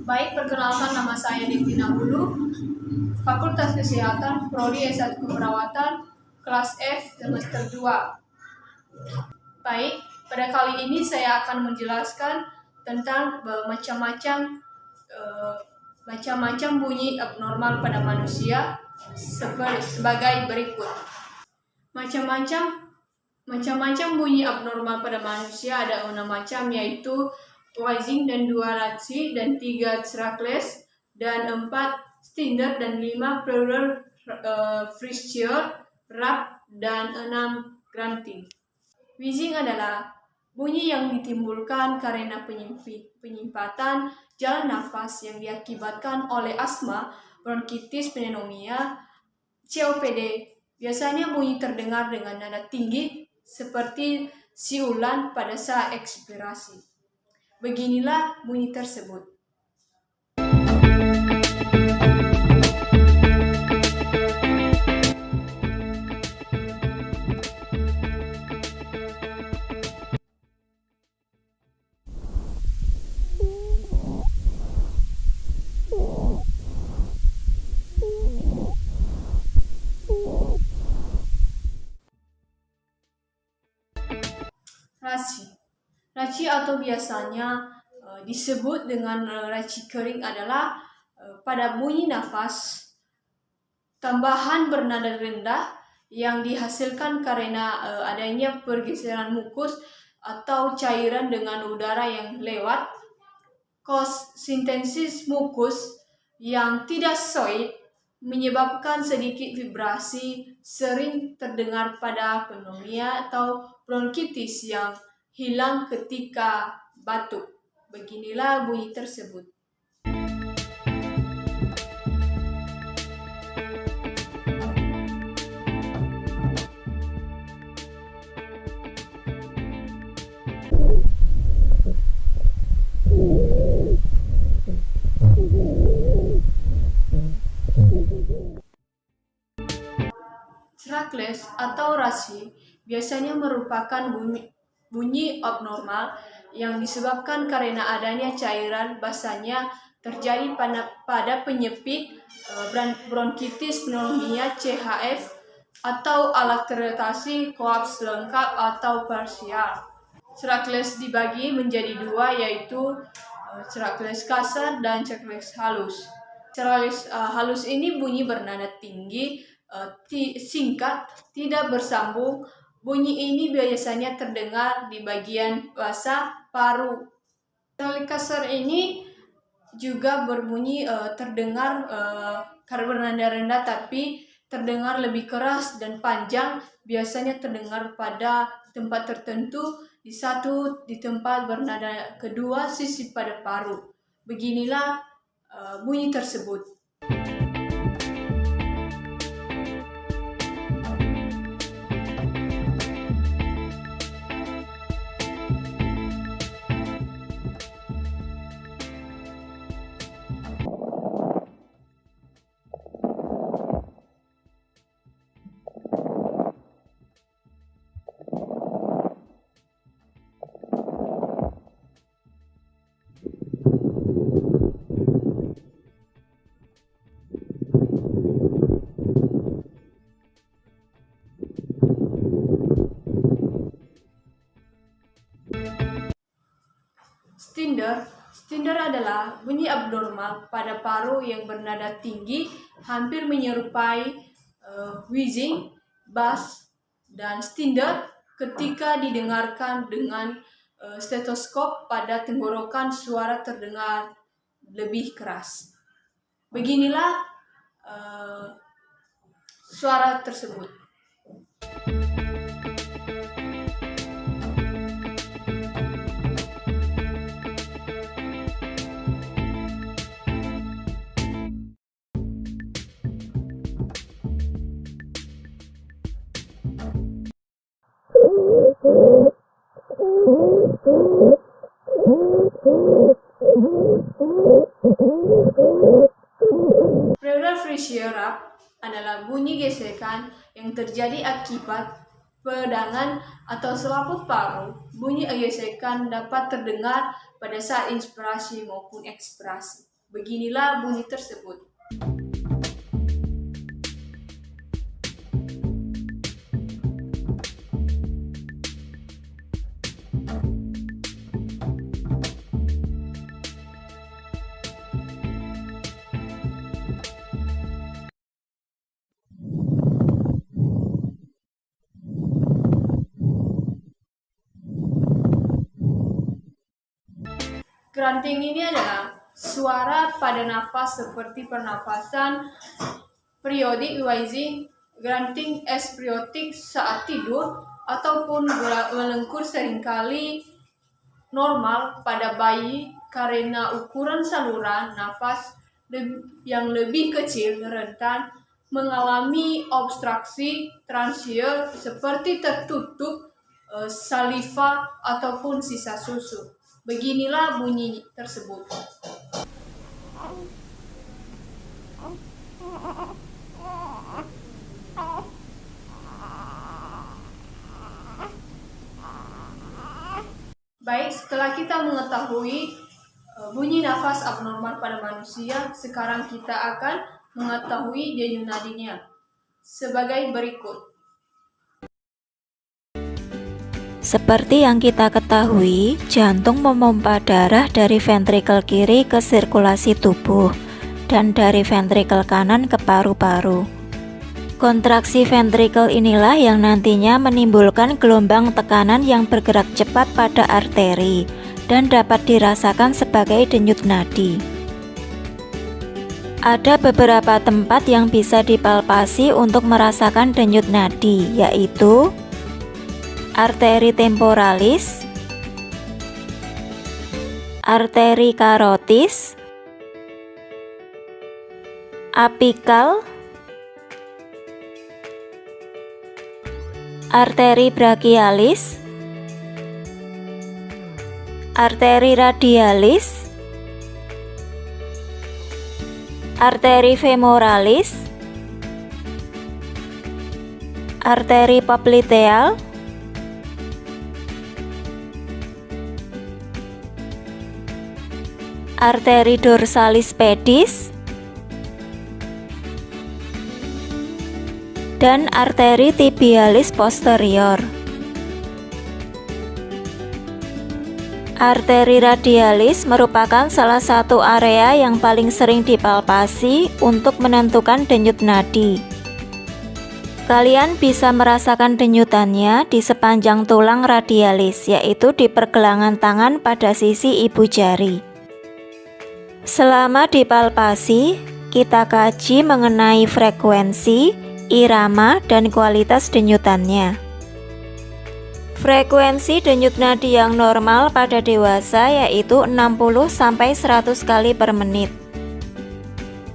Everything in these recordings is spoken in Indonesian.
Baik, perkenalkan nama saya Devina Hulu, Fakultas Kesehatan, Prodi S1 Keperawatan, kelas F, semester 2. Baik, pada kali ini saya akan menjelaskan tentang macam-macam bunyi abnormal pada manusia sebagai berikut. Macam-macam bunyi abnormal pada manusia ada 6 macam, yaitu rising dan 2 ratsi dan 3 trackless dan 4 standard dan 5 pleural Frischia, rap dan 6 grunting. Wheezing adalah bunyi yang ditimbulkan karena penyimpatan jalan nafas yang diakibatkan oleh asma, bronkitis, pneumonia, COPD. Biasanya bunyi terdengar dengan nada tinggi seperti siulan pada saat ekspirasi. Beginilah bunyi tersebut. Raci atau biasanya disebut dengan raci kering adalah pada bunyi nafas tambahan bernada rendah yang dihasilkan karena adanya pergeseran mukus atau cairan dengan udara yang lewat. Sintesis mukus yang tidak solid menyebabkan sedikit vibrasi, sering terdengar pada pneumonia atau bronkitis yang hilang ketika batuk. Beginilah bunyi tersebut. Trackless atau rasi biasanya merupakan bunyi abnormal yang disebabkan karena adanya cairan basahnya terjadi pada penyepit, bronkitis, pneumonia, CHF, atau alat retardasi kolaps lengkap atau parsial. Trackless dibagi menjadi 2, yaitu trackless kasar dan trackless halus. Trackless halus ini bunyi bernada tinggi, singkat, tidak bersambung. Bunyi ini biasanya terdengar di bagian basa paru. Trackless kasar ini juga berbunyi terdengar bernada rendah tapi terdengar lebih keras dan panjang, biasanya terdengar pada tempat tertentu, di tempat bernada kedua sisi pada paru. Beginilah bunyi tersebut. Standard adalah bunyi abnormal pada paru yang bernada tinggi, hampir menyerupai wheezing, bass, dan standard ketika didengarkan dengan stetoskop pada tenggorokan, suara terdengar lebih keras. Beginilah suara tersebut. Pleural Frischia rap adalah bunyi gesekan yang terjadi akibat peradangan atau selaput paru. Bunyi gesekan dapat terdengar pada saat inspirasi maupun ekspirasi. Beginilah bunyi tersebut. Granting ini adalah suara pada nafas seperti pernafasan periodik wheezing, granting espriotik saat tidur, ataupun melengkur seringkali normal pada bayi karena ukuran saluran nafas yang lebih kecil rentan mengalami obstruksi transier seperti tertutup saliva ataupun sisa susu. Beginilah bunyi tersebut. Baik, setelah kita mengetahui bunyi nafas abnormal pada manusia, sekarang kita akan mengetahui denyut nadinya sebagai berikut. Seperti yang kita ketahui, jantung memompa darah dari ventrikel kiri ke sirkulasi tubuh dan dari ventrikel kanan ke paru-paru. Kontraksi ventrikel inilah yang nantinya menimbulkan gelombang tekanan yang bergerak cepat pada arteri dan dapat dirasakan sebagai denyut nadi. Ada beberapa tempat yang bisa dipalpasi untuk merasakan denyut nadi, yaitu arteri temporalis, arteri karotis, apikal, arteri brachialis, arteri radialis, arteri femoralis, arteri popliteal, arteri dorsalis pedis, dan arteri tibialis posterior. Arteri radialis merupakan salah satu area yang paling sering dipalpasi untuk menentukan denyut nadi. Kalian bisa merasakan denyutannya di sepanjang tulang radialis, yaitu di pergelangan tangan pada sisi ibu jari. Selama dipalpasi, kita kaji mengenai frekuensi, irama, dan kualitas denyutannya. Frekuensi denyut nadi yang normal pada dewasa yaitu 60-100 kali per menit.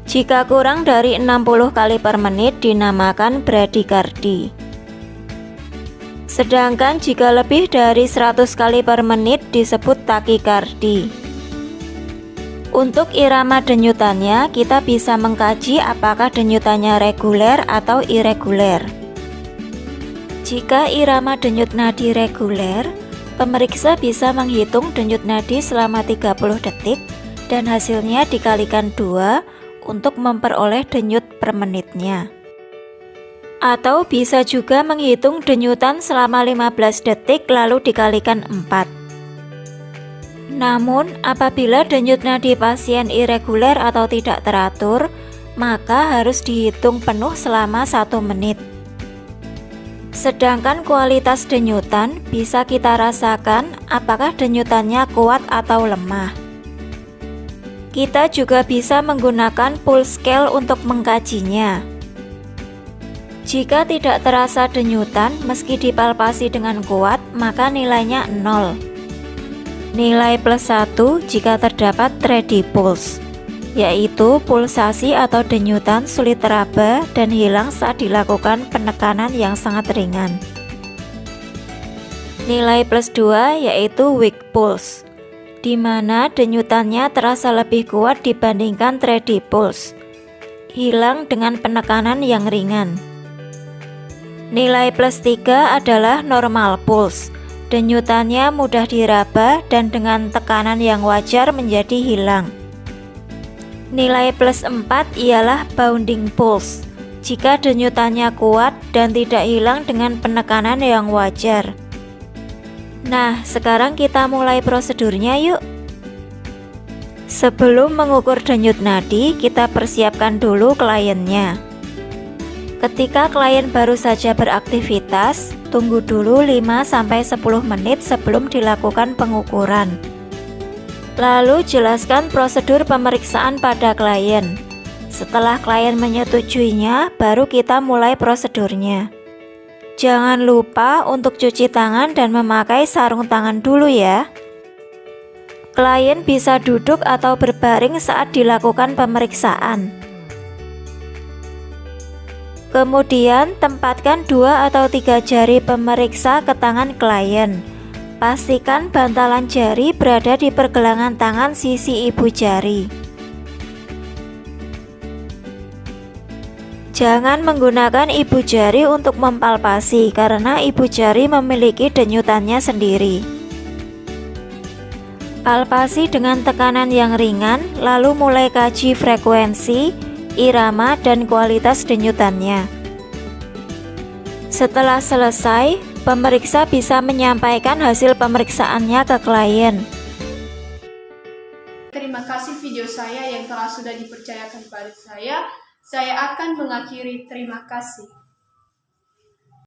Jika kurang dari 60 kali per menit dinamakan bradikardi. Sedangkan jika lebih dari 100 kali per menit disebut takikardi. Untuk irama denyutannya, kita bisa mengkaji apakah denyutannya reguler atau irreguler. Jika irama denyut nadi reguler, pemeriksa bisa menghitung denyut nadi selama 30 detik dan hasilnya dikalikan 2 untuk memperoleh denyut per menitnya. Atau bisa juga menghitung denyutan selama 15 detik lalu dikalikan 4. Namun, apabila denyut nadi pasien irreguler atau tidak teratur, maka harus dihitung penuh selama 1 menit. Sedangkan kualitas denyutan bisa kita rasakan apakah denyutannya kuat atau lemah. Kita juga bisa menggunakan pulse scale untuk mengkajinya. Jika tidak terasa denyutan meski dipalpasi dengan kuat, maka nilainya 0. Nilai +1 jika terdapat steady pulse, yaitu pulsasi atau denyutan sulit teraba dan hilang saat dilakukan penekanan yang sangat ringan. Nilai +2 yaitu weak pulse, di mana denyutannya terasa lebih kuat dibandingkan steady pulse, hilang dengan penekanan yang ringan. Nilai +3 adalah normal pulse, denyutannya mudah diraba dan dengan tekanan yang wajar menjadi hilang. Nilai plus 4 ialah bounding pulse, jika denyutannya kuat dan tidak hilang dengan penekanan yang wajar. Nah, sekarang kita mulai prosedurnya yuk. Sebelum mengukur denyut nadi, kita persiapkan dulu kliennya. Ketika klien baru saja beraktivitas, tunggu dulu 5-10 menit sebelum dilakukan pengukuran. Lalu jelaskan prosedur pemeriksaan pada klien. Setelah klien menyetujuinya, baru kita mulai prosedurnya. Jangan lupa untuk cuci tangan dan memakai sarung tangan dulu ya. Klien bisa duduk atau berbaring saat dilakukan pemeriksaan. Kemudian tempatkan 2 atau 3 jari pemeriksa ke tangan klien. Pastikan bantalan jari berada di pergelangan tangan sisi ibu jari. Jangan menggunakan ibu jari untuk mempalpasi karena ibu jari memiliki denyutannya sendiri. Palpasi dengan tekanan yang ringan, lalu mulai kaji frekuensi, irama, dan kualitas denyutannya. Setelah selesai, pemeriksa bisa menyampaikan hasil pemeriksaannya ke klien. Terima kasih video saya yang telah sudah dipercayakan pada saya. Saya akan mengakhiri. Terima kasih.